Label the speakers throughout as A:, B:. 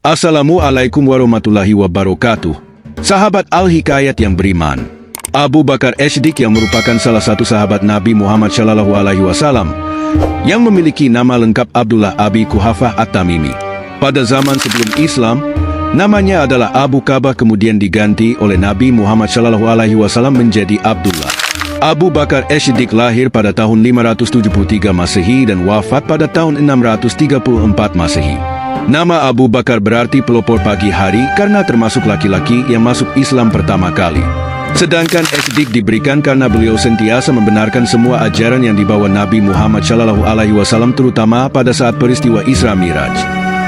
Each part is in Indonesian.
A: Assalamualaikum warahmatullahi wabarakatuh. Sahabat Al-Hikayat yang beriman, Abu Bakar As-Siddiq yang merupakan salah satu sahabat Nabi Muhammad SAW yang memiliki nama lengkap Abdullah Abi Quhafah At-Tamimi. Pada zaman sebelum Islam, namanya adalah Abu Kabah, kemudian diganti oleh Nabi Muhammad SAW menjadi Abdullah. Abu Bakar As-Siddiq lahir pada tahun 573 Masehi dan wafat pada tahun 634 Masehi. Nama Abu Bakar berarti pelopor pagi hari karena termasuk laki-laki yang masuk Islam pertama kali. Sedangkan As-Siddiq diberikan karena beliau sentiasa membenarkan semua ajaran yang dibawa Nabi Muhammad SAW, terutama pada saat peristiwa Isra Miraj.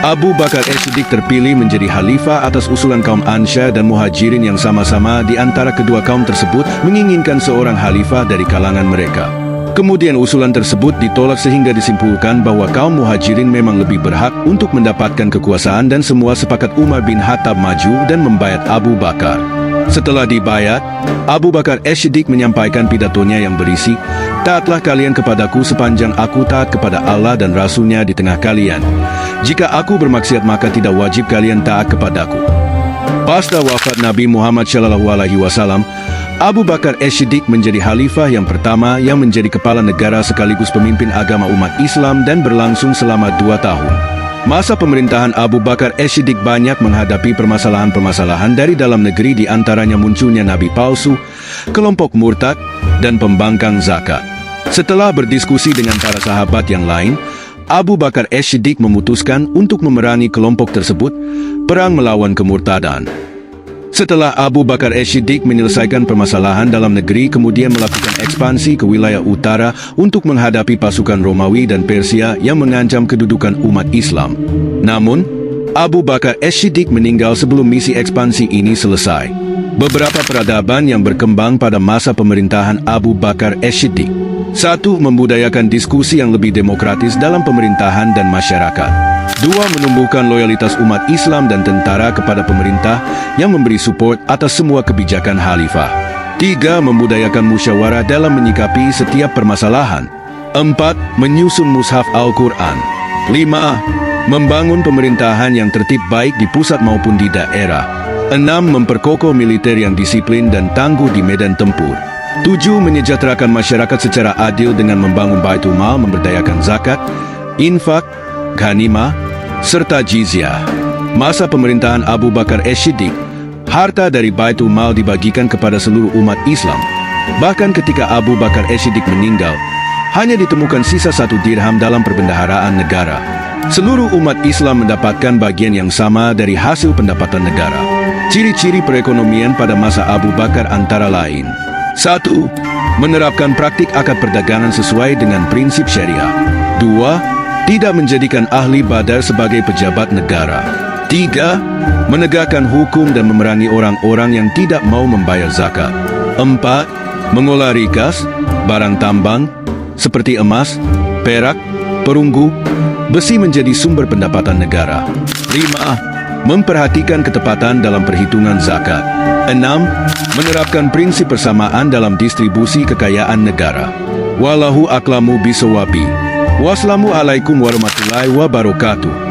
A: Abu Bakar As-Siddiq terpilih menjadi khalifah atas usulan kaum Ansar dan Muhajirin yang sama-sama di antara kedua kaum tersebut menginginkan seorang khalifah dari kalangan mereka. Kemudian usulan tersebut ditolak sehingga disimpulkan bahwa kaum Muhajirin memang lebih berhak untuk mendapatkan kekuasaan dan semua sepakat Umar bin Khattab maju dan membayat Abu Bakar. Setelah dibayat, Abu Bakar As-Siddiq menyampaikan pidatonya yang berisi, "Taatlah kalian kepadaku sepanjang aku taat kepada Allah dan Rasul-Nya di tengah kalian. Jika aku bermaksiat maka tidak wajib kalian taat kepadaku." Pasca wafat Nabi Muhammad SAW, Abu Bakar As-Siddiq menjadi khalifah yang pertama yang menjadi kepala negara sekaligus pemimpin agama umat Islam dan berlangsung selama 2 tahun. Masa pemerintahan Abu Bakar As-Siddiq banyak menghadapi permasalahan-permasalahan dari dalam negeri, di antaranya munculnya nabi palsu, kelompok murtad, dan pembangkang zakat. Setelah berdiskusi dengan para sahabat yang lain, Abu Bakar As-Siddiq memutuskan untuk memerangi kelompok tersebut, perang melawan kemurtadan. Setelah Abu Bakar As-Siddiq menyelesaikan permasalahan dalam negeri, kemudian melakukan ekspansi ke wilayah utara untuk menghadapi pasukan Romawi dan Persia yang mengancam kedudukan umat Islam. Namun, Abu Bakar As-Siddiq meninggal sebelum misi ekspansi ini selesai. Beberapa peradaban yang berkembang pada masa pemerintahan Abu Bakar As-Siddiq. 1. Membudayakan diskusi yang lebih demokratis dalam pemerintahan dan masyarakat. 2. Menumbuhkan loyalitas umat Islam dan tentara kepada pemerintah yang memberi support atas semua kebijakan khalifah. 3. Membudayakan musyawarah dalam menyikapi setiap permasalahan. 4. Menyusun mushaf Al-Quran. 5. Membangun pemerintahan yang tertib baik di pusat maupun di daerah. 6. Memperkokoh militer yang disiplin dan tangguh di medan tempur. 7. Menyejahterakan masyarakat secara adil dengan membangun Baitul Mal, memberdayakan zakat, infak, ghanimah, serta jizyah. Masa pemerintahan Abu Bakar As-Siddiq, harta dari Baitul Mal dibagikan kepada seluruh umat Islam. Bahkan ketika Abu Bakar As-Siddiq meninggal, hanya ditemukan sisa 1 dirham dalam perbendaharaan negara. Seluruh umat Islam mendapatkan bagian yang sama dari hasil pendapatan negara. Ciri-ciri perekonomian pada masa Abu Bakar antara lain: 1. Menerapkan praktik akad perdagangan sesuai dengan prinsip syariah. 2. Tidak menjadikan ahli badar sebagai pejabat negara. 3. Menegakkan hukum dan memerangi orang-orang yang tidak mau membayar zakat. 4. Mengolah rikas, barang tambang, seperti emas, perak, perunggu, besi menjadi sumber pendapatan negara. 5. Memperhatikan ketepatan dalam perhitungan zakat. 6. Menerapkan prinsip persamaan dalam distribusi kekayaan negara. Wallahu a'lamu bishawab. Wassalamualaikum warahmatullahi wabarakatuh.